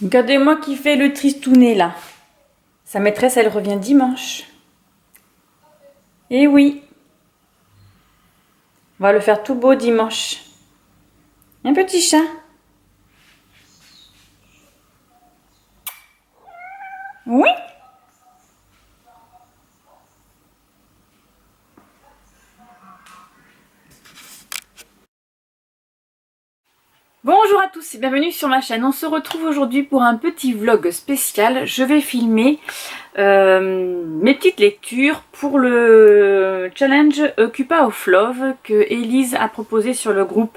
Regardez-moi qui fait le tristounet là. Sa maîtresse, elle revient dimanche. Eh oui. On va le faire tout beau dimanche. Un petit chat. Oui. Bonjour à tous et bienvenue sur ma chaîne. On se retrouve aujourd'hui pour un petit vlog spécial. Je vais filmer mes petites lectures pour le challenge Occupy of Love que Elise a proposé sur le groupe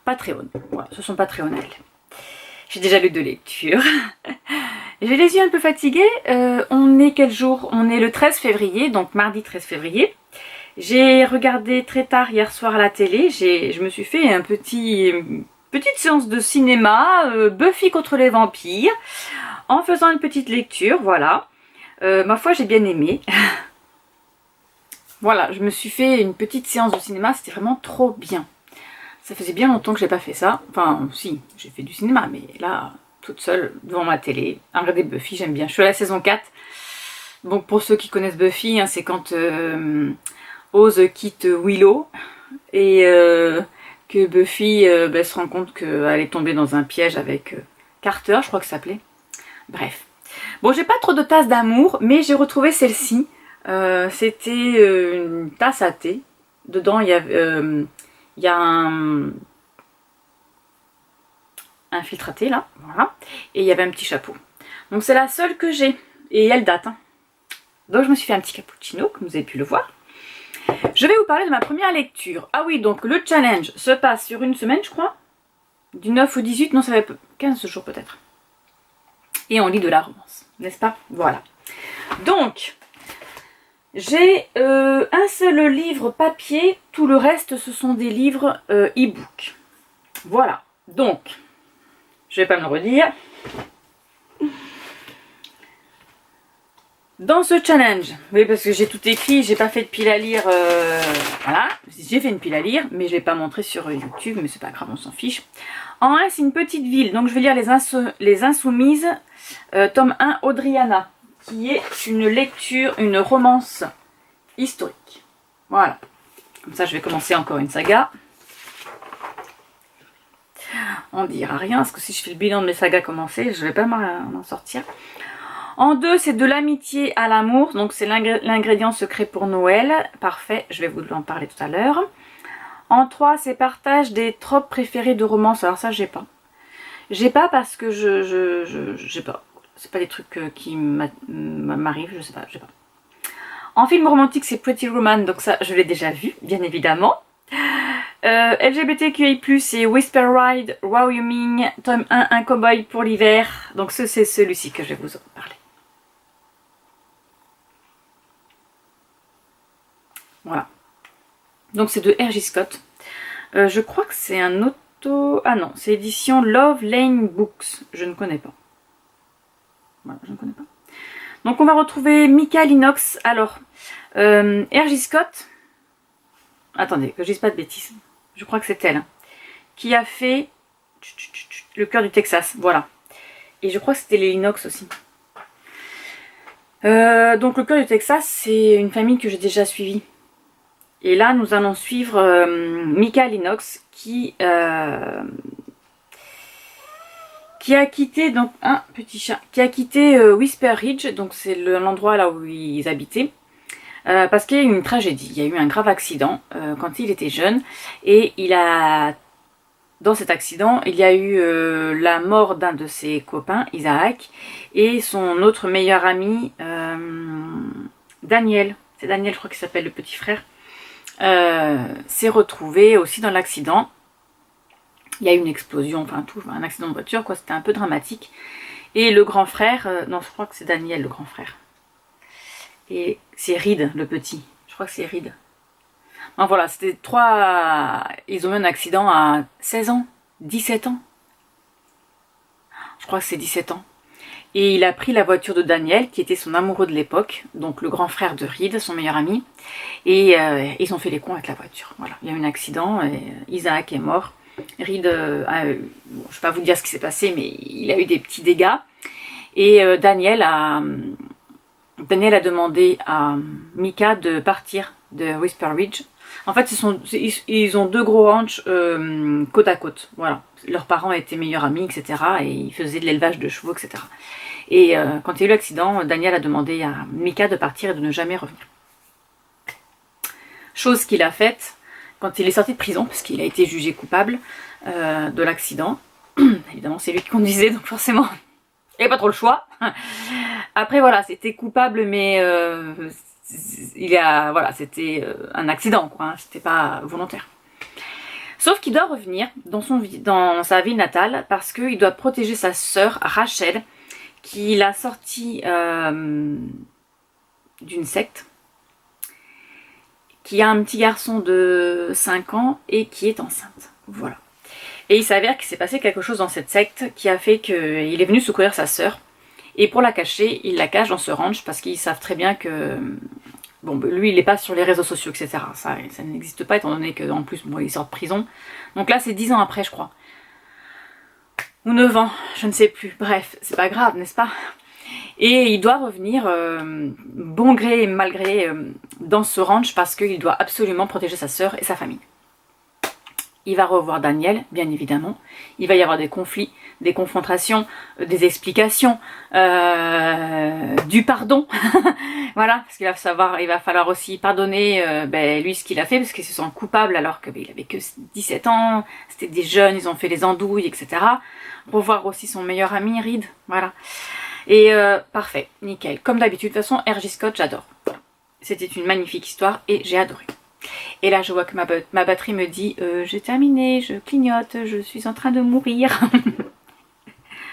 Patreon. Voilà, ce sont Patreon elle. J'ai déjà lu 2 lectures. J'ai les yeux un peu fatigués. On est quel jour? On est le 13 février, donc mardi 13 février. J'ai regardé très tard hier soir à la télé. Je me suis fait petite séance de cinéma, Buffy contre les vampires, en faisant une petite lecture, voilà. Ma foi, j'ai bien aimé. Voilà, je me suis fait une petite séance de cinéma, c'était vraiment trop bien. Ça faisait bien longtemps que j'ai pas fait ça. Enfin, si, j'ai fait du cinéma, mais là, toute seule, devant ma télé, à regarder Buffy, j'aime bien. Je suis à la saison 4. Donc pour ceux qui connaissent Buffy, hein, c'est quand Oz quitte Willow et que Buffy se rend compte qu'elle est tombée dans un piège avec Carter, je crois que ça s'appelait. Bref. Bon, j'ai pas trop de tasses d'amour, mais j'ai retrouvé celle-ci. C'était une tasse à thé. Dedans, il y a un filtre à thé, là. Voilà. Et il y avait un petit chapeau. Donc, c'est la seule que j'ai. Et elle date. Hein. Donc, je me suis fait un petit cappuccino, comme vous avez pu le voir. Je vais vous parler de ma première lecture. Ah oui, donc le challenge se passe sur une semaine, je crois. Du 9 au 18, non, ça va être 15 jours peut-être. Et on lit de la romance, n'est-ce pas? Voilà. Donc, j'ai un seul livre papier. Tout le reste, ce sont des livres e-book. Voilà. Donc, je vais pas me le redire. Dans ce challenge, oui, parce que j'ai tout écrit, j'ai pas fait de pile à lire, voilà, j'ai fait une pile à lire, mais je vais pas montrer sur YouTube, mais c'est pas grave, on s'en fiche. En 1, c'est une petite ville, donc je vais lire Les Insoumises, tome 1, Audriana, qui est une lecture, une romance historique. Voilà, comme ça je vais commencer encore une saga. On dira rien, parce que si je fais le bilan de mes sagas commencées, je vais pas m'en sortir. En 2, c'est de l'amitié à l'amour, donc c'est l'ingrédient secret pour Noël. Parfait, je vais vous en parler tout à l'heure. En 3, c'est partage des tropes préférés de romance. Alors ça, j'ai pas. J'ai pas parce que j'ai pas. C'est pas des trucs qui m'arrivent, je sais pas, j'ai pas. En film romantique, c'est Pretty Woman, donc ça, je l'ai déjà vu, bien évidemment. LGBTQI+, c'est Whisper Ride, Wyoming, tome 1, un cowboy pour l'hiver. Donc c'est celui-ci que je vais vous en parler. Voilà. Donc c'est de R.J. Scott. Je crois que c'est un auto... Ah non, c'est édition Love Lane Books. Je ne connais pas. Voilà, je ne connais pas. Donc on va retrouver Mika Lennox. Alors, R.J. Scott... Attendez, que je dise pas de bêtises. Je crois que c'est elle. Hein, qui a fait Le cœur du Texas. Voilà. Et je crois que c'était les Lennox aussi. Donc Le cœur du Texas, c'est une famille que j'ai déjà suivie. Et là, nous allons suivre Mika Lennox qui a quitté donc un petit chat qui a quitté Whisper Ridge, donc c'est l'endroit là où ils habitaient, parce qu'il y a eu une tragédie. Il y a eu un grave accident quand il était jeune et dans cet accident, il y a eu la mort d'un de ses copains, Isaac, et son autre meilleur ami, Daniel. C'est Daniel, je crois qu'il s'appelle, le petit frère. S'est retrouvé aussi dans l'accident. Il y a eu une explosion, enfin tout, un accident de voiture, quoi, c'était un peu dramatique. Et le grand frère, non, je crois que c'est Daniel, le grand frère. Et c'est Reed, le petit. Je crois que c'est Reed. Enfin, voilà, c'était 3... Ils ont eu un accident à 16 ans, 17 ans. Je crois que c'est 17 ans. Et il a pris la voiture de Daniel, qui était son amoureux de l'époque, donc le grand frère de Reed, son meilleur ami. Et ils ont fait les cons avec la voiture. Voilà, il y a eu un accident, et Isaac est mort. Reed, bon, je vais pas vous dire ce qui s'est passé, mais il a eu des petits dégâts. Et Daniel a demandé à Micah de partir de Whisper Ridge. En fait, ils ont 2 gros ranchs côte à côte. Voilà. Leurs parents étaient meilleurs amis, etc. Et ils faisaient de l'élevage de chevaux, etc. Et quand il y a eu l'accident, Daniel a demandé à Micah de partir et de ne jamais revenir. Chose qu'il a faite quand il est sorti de prison, parce qu'il a été jugé coupable de l'accident. Évidemment, c'est lui qui conduisait, donc forcément, il n'y avait pas trop le choix. Après, voilà, c'était coupable, mais voilà, c'était un accident, quoi. Hein, c'était pas volontaire. Sauf qu'il doit revenir dans sa ville natale parce qu'il doit protéger sa sœur Rachel, qu'il a sortie d'une secte, qui a un petit garçon de 5 ans et qui est enceinte. Voilà. Et il s'avère qu'il s'est passé quelque chose dans cette secte qui a fait qu'il est venu secourir sa sœur. Et pour la cacher, il la cache dans ce ranch parce qu'ils savent très bien que... Bon, lui, il n'est pas sur les réseaux sociaux, etc. Ça n'existe pas, étant donné qu'en plus, bon, il sort de prison. Donc là, c'est 10 ans après, je crois. Ou 9 ans, je ne sais plus. Bref, c'est pas grave, n'est-ce pas? Et il doit revenir, bon gré et mal gré, dans ce ranch parce qu'il doit absolument protéger sa sœur et sa famille. Il va revoir Daniel, bien évidemment. Il va y avoir des conflits, des confrontations, des explications, du pardon. Voilà, parce il va falloir aussi pardonner lui ce qu'il a fait, parce qu'il se sent coupable alors qu'il avait que 17 ans, c'était des jeunes, ils ont fait les andouilles, etc. Revoir aussi son meilleur ami, Reed, voilà. Et parfait, nickel. Comme d'habitude, de toute façon, R.J. Scott, j'adore. Voilà. C'était une magnifique histoire et j'ai adoré. Et là, je vois que ma batterie me dit j'ai terminé, je clignote, je suis en train de mourir.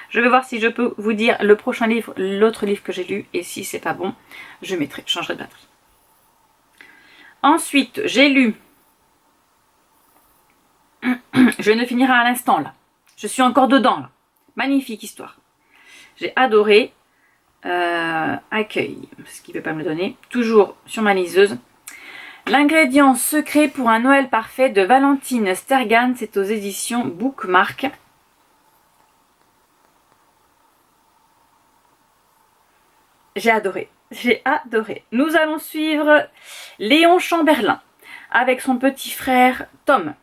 Je vais voir si je peux vous dire le prochain livre, l'autre livre que j'ai lu, et si c'est pas bon, je changerai de batterie. Ensuite, j'ai lu. Je viens de finir à l'instant là. Je suis encore dedans là. Magnifique histoire. J'ai adoré. Accueil, ce qu'il ne peut pas me le donner. Toujours sur ma liseuse. L'ingrédient secret pour un Noël parfait de Valentine Stergan, c'est aux éditions Bookmark. J'ai adoré, j'ai adoré. Nous allons suivre Léon Chamberlain avec son petit frère Tom.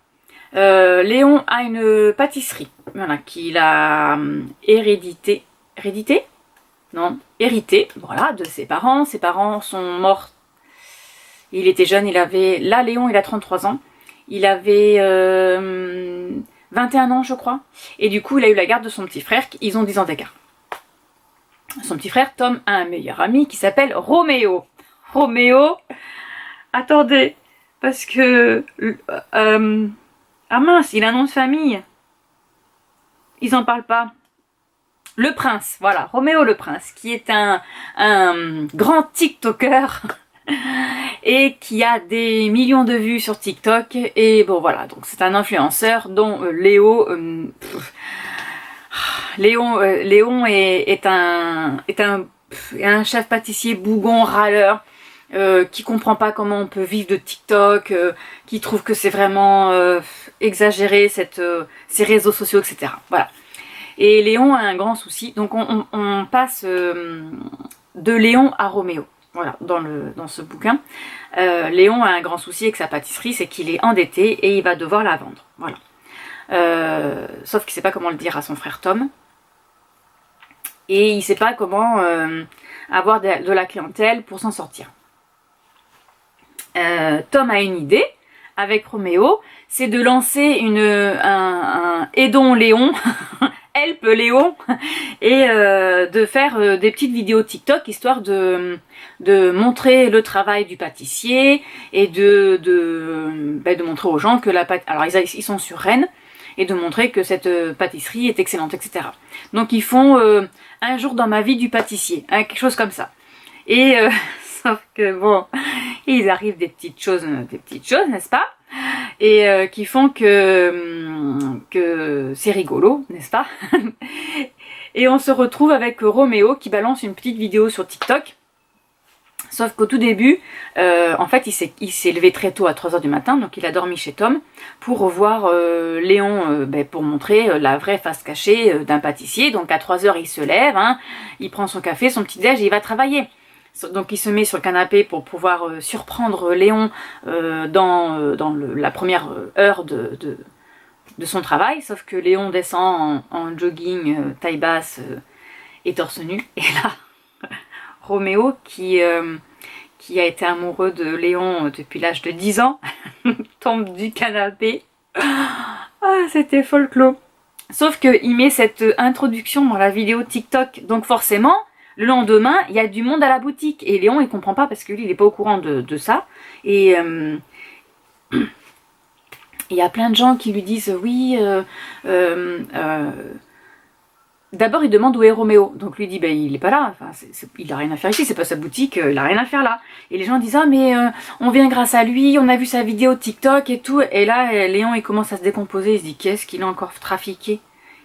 Léon a une pâtisserie, voilà, qu'il a hérité, voilà, de ses parents. Ses parents sont morts. Il était jeune, là Léon il a 33 ans, il avait 21 ans je crois, et du coup il a eu la garde de son petit frère, ils ont 10 ans d'écart. Son petit frère Tom a un meilleur ami qui s'appelle Roméo. Roméo, attendez, parce que... ah mince, il a un nom de famille. Ils en parlent pas. Le Prince, voilà, Roméo le Prince, qui est un grand TikToker et qui a des millions de vues sur TikTok. Et bon voilà, donc c'est un influenceur dont Léon est un chef pâtissier bougon, râleur, qui comprend pas comment on peut vivre de TikTok, qui trouve que c'est vraiment exagéré ces réseaux sociaux, etc. Voilà. Et Léon a un grand souci, donc on passe de Léon à Roméo. Voilà, dans ce bouquin. Léon a un grand souci avec sa pâtisserie, c'est qu'il est endetté et il va devoir la vendre. Voilà. Sauf qu'il ne sait pas comment le dire à son frère Tom. Et il ne sait pas comment avoir de la clientèle pour s'en sortir. Tom a une idée avec Roméo, c'est de lancer un Aidons Léon, Help Léon, et de faire des petites vidéos TikTok, histoire de montrer le travail du pâtissier et de montrer aux gens que la pâtisserie... Alors ils sont sur Rennes, et de montrer que cette pâtisserie est excellente, etc. Donc ils font un jour dans ma vie du pâtissier, hein, quelque chose comme ça. Et sauf que bon, il arrive des petites choses, n'est-ce pas? Et qui font que c'est rigolo, n'est-ce pas? Et on se retrouve avec Roméo qui balance une petite vidéo sur TikTok Sauf qu'au tout début, en fait, il s'est levé très tôt à 3 h du matin, donc il a dormi chez Tom pour revoir Léon, pour montrer la vraie face cachée d'un pâtissier. Donc à 3 h, il se lève, hein, il prend son café, son petit déj et il va travailler. Donc il se met sur le canapé pour pouvoir surprendre Léon dans la première heure de son travail, sauf que Léon descend en jogging, taille basse et torse nu, et là, Roméo, qui a été amoureux de Léon depuis l'âge de 10 ans, tombe du canapé. Ah, c'était folklore. Sauf qu'il met cette introduction dans la vidéo TikTok, donc forcément, le lendemain, il y a du monde à la boutique, et Léon, il comprend pas, parce que lui, il est pas au courant de ça, et il y a plein de gens qui lui disent oui, d'abord il demande où est Roméo, donc lui dit ben il est pas là, enfin, il a rien à faire ici, c'est pas sa boutique, il a rien à faire là. Et les gens disent ah mais on vient grâce à lui, on a vu sa vidéo TikTok et tout, et là Léon il commence à se décomposer, il se dit qu'est-ce qu'il a encore trafiqué,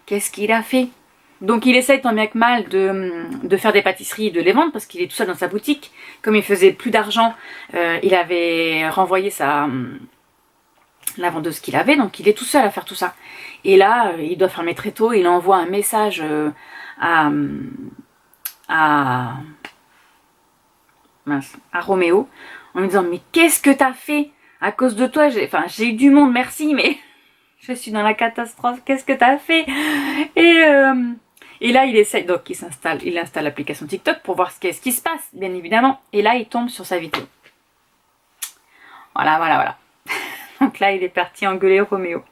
qu'est-ce qu'il a fait. Donc il essaye tant bien que mal de faire des pâtisseries et de les vendre parce qu'il est tout seul dans sa boutique. Comme il faisait plus d'argent, il avait renvoyé la vendeuse qu'il avait, donc il est tout seul à faire tout ça. Et là, il doit fermer très tôt, il envoie un message à Roméo en lui disant mais qu'est-ce que t'as fait? À cause de toi, j'ai eu du monde, merci, mais je suis dans la catastrophe, qu'est-ce que t'as fait? Et là, il essaye, donc il installe l'application TikTok pour voir ce qui se passe, bien évidemment. Et là, il tombe sur sa vidéo. Voilà. Donc là, il est parti engueuler Roméo.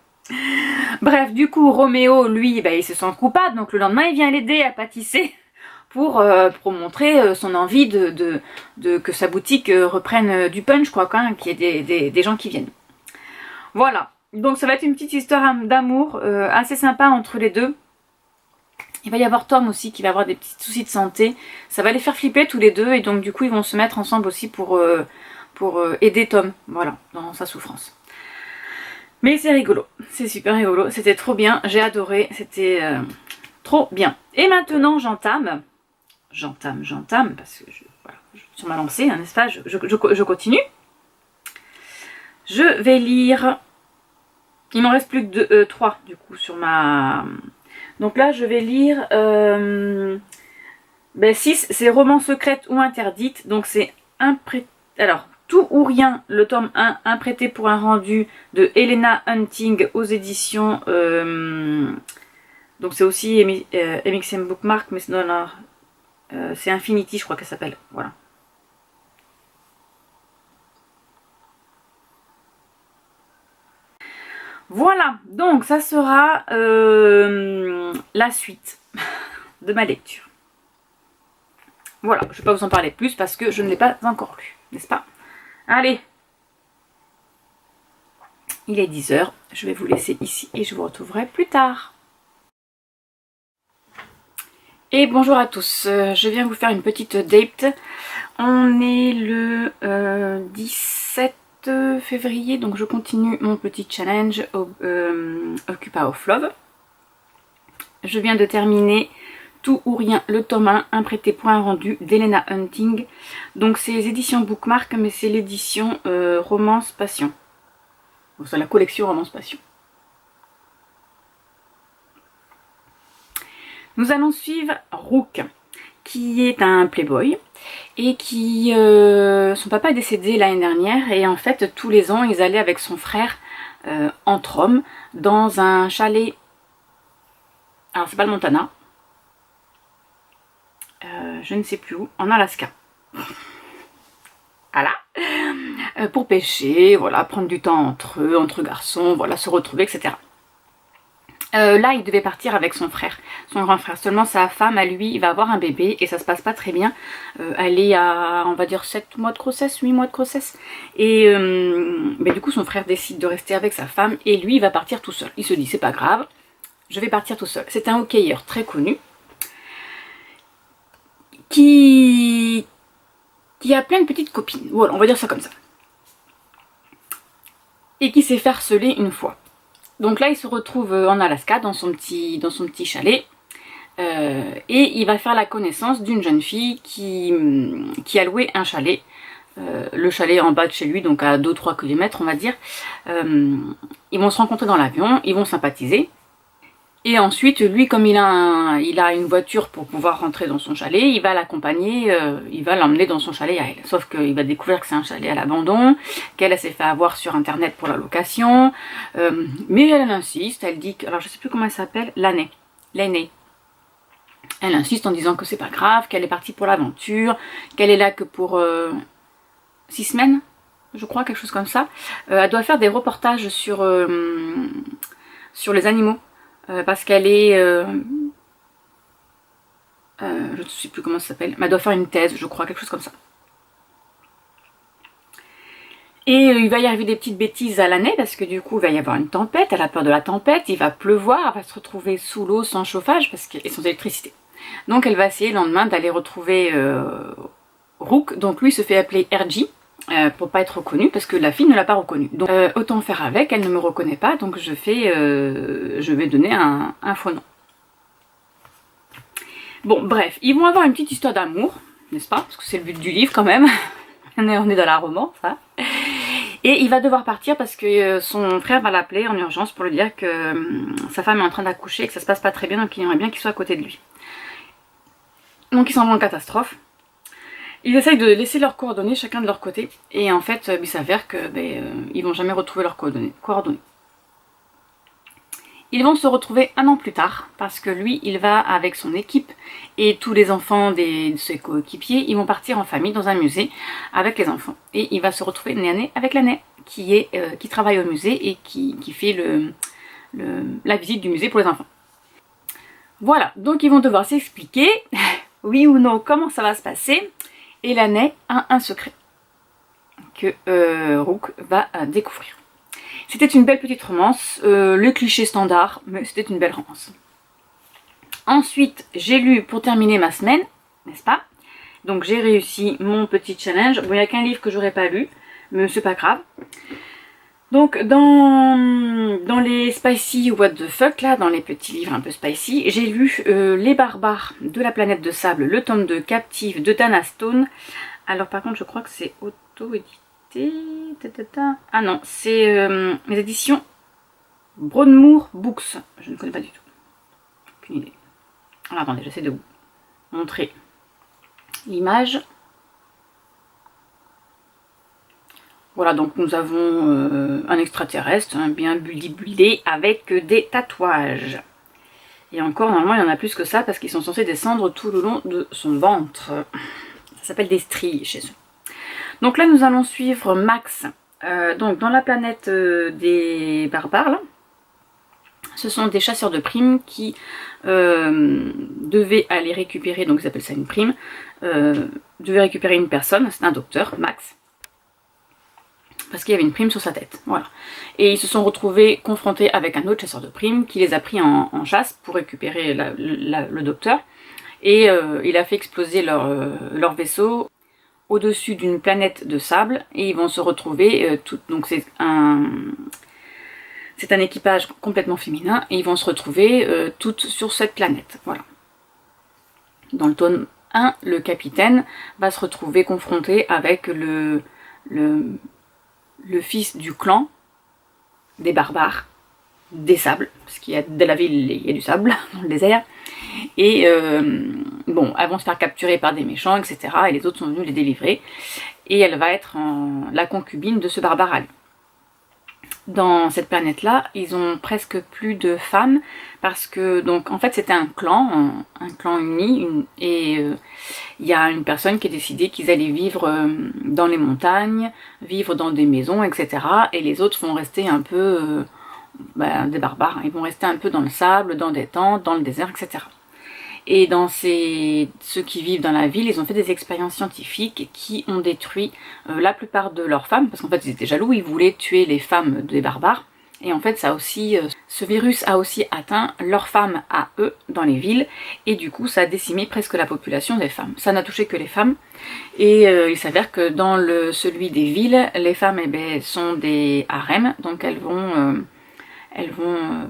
Bref, du coup, Roméo, lui, il se sent coupable. Donc le lendemain, il vient l'aider à pâtisser pour montrer son envie que sa boutique reprenne du punch, quoi, qu'il y ait des gens qui viennent. Voilà. Donc ça va être une petite histoire d'amour assez sympa entre les deux. Il va y avoir Tom aussi qui va avoir des petits soucis de santé. Ça va les faire flipper tous les deux. Et donc du coup, ils vont se mettre ensemble aussi pour aider Tom, voilà, dans sa souffrance. Mais c'est rigolo, c'est super rigolo, c'était trop bien, j'ai adoré, c'était trop bien. Et maintenant j'entame, parce que je suis sur ma lancée, hein, n'est-ce pas, je continue. Je vais lire, il m'en reste plus que 3 du coup sur ma... Donc là je vais lire 6, c'est Roman secrète ou interdite, donc c'est alors, Tout ou rien, le tome 1, un prêté pour un rendu de Helena Hunting aux éditions. Donc c'est aussi MXM Bookmark, mais c'est Infinity, je crois qu'elle s'appelle. Voilà. Voilà, donc ça sera la suite de ma lecture. Voilà, je ne vais pas vous en parler plus parce que je ne l'ai pas encore lu, n'est-ce pas? Allez, il est 10 h, je vais vous laisser ici et je vous retrouverai plus tard. Et bonjour à tous, je viens vous faire une petite date. On est le 17 février, donc je continue mon petit challenge Occupy of Love. Je viens de terminer Tout ou rien, le tome 1, un prêté pour un rendu d'Helena Hunting. Donc c'est les éditions Bookmark, mais c'est l'édition Romance Passion. Donc c'est la collection Romance Passion. Nous allons suivre Rook, qui est un playboy et qui... son papa est décédé l'année dernière et en fait tous les ans ils allaient avec son frère entre hommes dans un chalet. Alors c'est pas le Montana. Je ne sais plus où, en Alaska. Voilà. Pour pêcher, voilà, prendre du temps entre garçons, voilà, se retrouver, etc. Là, il devait partir avec son frère, son grand frère. Seulement, sa femme, à lui, il va avoir un bébé et ça se passe pas très bien. Elle est à, on va dire, 7 mois de grossesse, 8 mois de grossesse. Et du coup, son frère décide de rester avec sa femme et lui, il va partir tout seul. Il se dit, c'est pas grave, je vais partir tout seul. C'est un hockeyeur très connu qui a plein de petites copines. Voilà, on va dire ça comme ça. Et qui s'est fait harceler une fois. Donc là, il se retrouve en Alaska, dans son petit chalet. Et il va faire la connaissance d'une jeune fille qui a loué un chalet. Le chalet en bas de chez lui, donc à 2-3 km on va dire. Ils vont se rencontrer dans l'avion, ils vont sympathiser. Et ensuite, lui, comme il a une voiture pour pouvoir rentrer dans son chalet, il va l'accompagner, il va l'emmener dans son chalet à elle. Sauf qu'il va découvrir que c'est un chalet à l'abandon, qu'elle s'est fait avoir sur internet pour la location. Mais elle insiste, elle dit que, alors je sais plus comment elle s'appelle, l'aînée. Elle insiste en disant que c'est pas grave, qu'elle est partie pour l'aventure, qu'elle est là que pour 6 semaines, je crois, quelque chose comme ça. Elle doit faire des reportages sur les animaux. Parce qu'elle est... je ne sais plus comment ça s'appelle, mais elle doit faire une thèse, je crois, quelque chose comme ça. Et il va y arriver des petites bêtises à l'année, parce que du coup, il va y avoir une tempête, elle a peur de la tempête, il va pleuvoir, elle va se retrouver sous l'eau, sans chauffage, et sans électricité. Donc elle va essayer le lendemain d'aller retrouver Rook, donc lui se fait appeler RG, pour pas être reconnu, parce que la fille ne l'a pas reconnu. Donc autant faire avec, elle ne me reconnaît pas, donc je vais donner un faux nom. Bon, bref, ils vont avoir une petite histoire d'amour, n'est-ce pas? Parce que c'est le but du livre quand même. On est dans la romance, hein. Et il va devoir partir parce que son frère va l'appeler en urgence pour lui dire que sa femme est en train d'accoucher et que ça se passe pas très bien, donc il aimerait bien qu'il soit à côté de lui. Donc ils s'en vont en catastrophe. Ils essayent de laisser leurs coordonnées chacun de leur côté, et en fait il s'avère que ils vont jamais retrouver leurs coordonnées. Ils vont se retrouver 1 an plus tard, parce que lui, il va avec son équipe et tous les enfants de ses coéquipiers, ils vont partir en famille dans un musée avec les enfants. Et il va se retrouver nez à nez avec l'aîné, qui travaille au musée et qui fait la visite du musée pour les enfants. Voilà, donc ils vont devoir s'expliquer, oui ou non, comment ça va se passer. Et l'aîné a un secret que Rook va découvrir. C'était une belle petite romance, le cliché standard, mais c'était une belle romance. Ensuite, j'ai lu pour terminer ma semaine, n'est-ce pas? Donc j'ai réussi mon petit challenge. Bon, il n'y a qu'un livre que j'aurais pas lu, mais c'est pas grave. Donc dans les spicy what the fuck, là, dans les petits livres un peu spicy, j'ai lu Les barbares de la planète de sable, le tome 2 Captive de Dana Stone. Alors par contre je crois que c'est auto-édité. Ah non, c'est les éditions Broadmoor Books. Je ne connais pas du tout. Aucune idée. Alors attendez, j'essaie de vous montrer l'image. Voilà, donc nous avons un extraterrestre, hein, bien buildé avec des tatouages. Et encore, normalement, il y en a plus que ça parce qu'ils sont censés descendre tout le long de son ventre. Ça s'appelle des stries chez eux. Donc là, nous allons suivre Max, donc dans la planète des barbares, là. Ce sont des chasseurs de primes qui devaient aller récupérer, donc ils appellent ça une prime, devaient récupérer une personne, c'est un docteur, Max, parce qu'il y avait une prime sur sa tête, voilà. Et ils se sont retrouvés confrontés avec un autre chasseur de primes qui les a pris en chasse pour récupérer le docteur, et il a fait exploser leur vaisseau au-dessus d'une planète de sable, et ils vont se retrouver, donc c'est un équipage complètement féminin, et ils vont se retrouver toutes sur cette planète, voilà. Dans le tome 1, le capitaine va se retrouver confronté avec le fils du clan des barbares, des sables, parce qu'il y a de la ville, il y a du sable dans le désert, et bon, elles vont se faire capturer par des méchants, etc., et les autres sont venus les délivrer, et elle va être la concubine de ce barbare à lui. Dans cette planète-là, ils ont presque plus de femmes, parce que, donc, en fait, c'était un clan uni, et il y a une personne qui a décidé qu'ils allaient vivre dans les montagnes, vivre dans des maisons, etc., et les autres vont rester un peu des barbares, ils vont rester un peu dans le sable, dans des tentes, dans le désert, etc. Et dans ceux qui vivent dans la ville, ils ont fait des expériences scientifiques qui ont détruit la plupart de leurs femmes, parce qu'en fait ils étaient jaloux, ils voulaient tuer les femmes des barbares, et en fait ça aussi, ce virus a aussi atteint leurs femmes à eux dans les villes, et du coup ça a décimé presque la population des femmes. Ça n'a touché que les femmes, et il s'avère que dans celui des villes, les femmes sont des harems, donc elles vont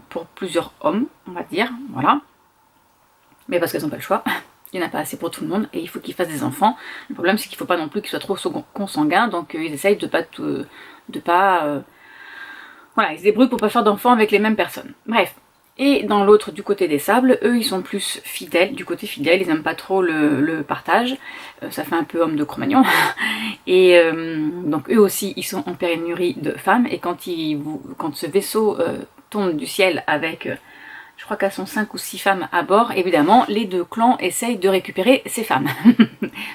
pour plusieurs hommes, on va dire, voilà. mais parce qu'elles n'ont pas le choix. Il n'y en a pas assez pour tout le monde et il faut qu'ils fassent des enfants. Le problème c'est qu'il ne faut pas non plus qu'ils soient trop consanguins, donc ils essayent de pas voilà, ils se débrouillent pour pas faire d'enfants avec les mêmes personnes. Bref. Et dans l'autre, du côté des sables, eux ils sont plus fidèles, du côté fidèle, ils n'aiment pas trop le partage, ça fait un peu homme de Cro-Magnon. Et donc eux aussi ils sont en pénurie de femmes, et quand ce vaisseau tombe du ciel avec, je crois qu'elles sont 5 ou 6 femmes à bord, évidemment les deux clans essayent de récupérer ces femmes.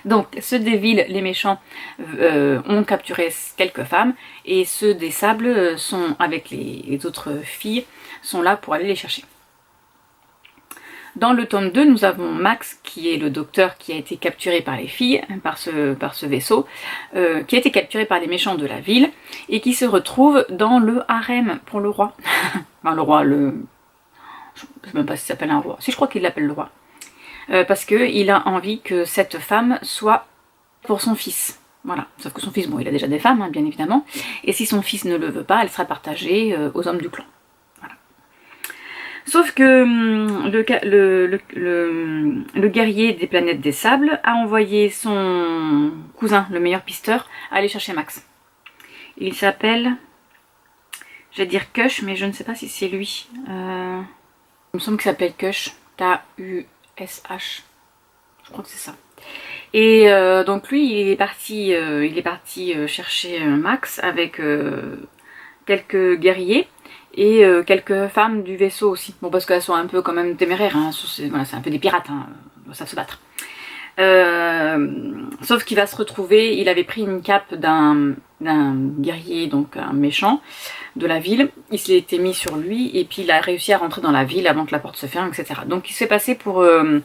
Donc ceux des villes, les méchants, ont capturé quelques femmes, et ceux des sables sont avec les autres filles, sont là pour aller les chercher. Dans le tome 2, nous avons Max, qui est le docteur qui a été capturé par les filles, par ce vaisseau, qui a été capturé par les méchants de la ville, et qui se retrouve dans le harem pour le roi. Enfin, le roi, je ne sais même pas si ça s'appelle un roi. Si, je crois qu'il l'appelle le roi. Parce qu'il a envie que cette femme soit pour son fils. Voilà. Sauf que son fils, bon, il a déjà des femmes, hein, bien évidemment. Et si son fils ne le veut pas, elle sera partagée aux hommes du clan. Sauf que le guerrier des planètes des sables a envoyé son cousin, le meilleur pisteur, aller chercher Max. Il s'appelle, je vais dire Kush, mais je ne sais pas si c'est lui. Il me semble qu'il s'appelle Kush, K-U-S-H. Je crois que c'est ça. Et donc lui, il est parti chercher Max avec quelques guerriers. Et quelques femmes du vaisseau aussi. Bon, parce qu'elles sont un peu quand même téméraires, hein. Voilà, c'est un peu des pirates, hein. Ils savent se battre. Sauf qu'il va se retrouver, il avait pris une cape d'un guerrier, donc un méchant de la ville. Il s'est été mis sur lui et puis il a réussi à rentrer dans la ville avant que la porte se ferme, etc. Donc il s'est passé pour le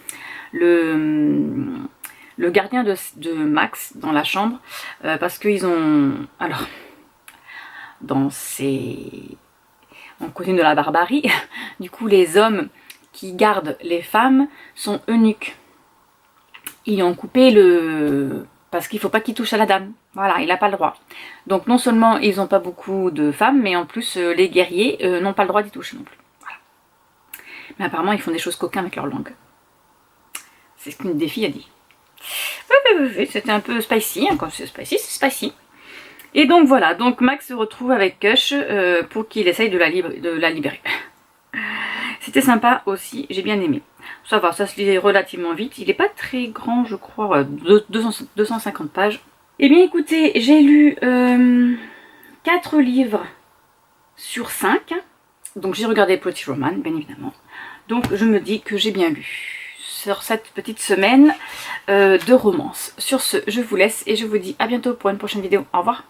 gardien de Max dans la chambre, parce qu'ils ont... Alors, dans ces... On continue de la barbarie. Du coup, les hommes qui gardent les femmes sont eunuques. Ils ont coupé le... Parce qu'il ne faut pas qu'ils touchent à la dame. Voilà, il n'a pas le droit. Donc non seulement ils n'ont pas beaucoup de femmes, mais en plus les guerriers n'ont pas le droit d'y toucher non plus. Voilà. Mais apparemment, ils font des choses coquins avec leur langue. C'est ce qu'une des filles a dit. Oui, c'était un peu spicy. Hein. Quand c'est spicy, c'est spicy. Et donc voilà, donc Max se retrouve avec Kush pour qu'il essaye de la libérer. C'était sympa aussi, j'ai bien aimé. Ça va, ça se lit relativement vite. Il n'est pas très grand, je crois, 250 pages. Eh bien écoutez, j'ai lu 4 livres sur 5. Donc j'ai regardé Pretty Woman, bien évidemment. Donc je me dis que j'ai bien lu sur cette petite semaine de romance. Sur ce, je vous laisse et je vous dis à bientôt pour une prochaine vidéo. Au revoir.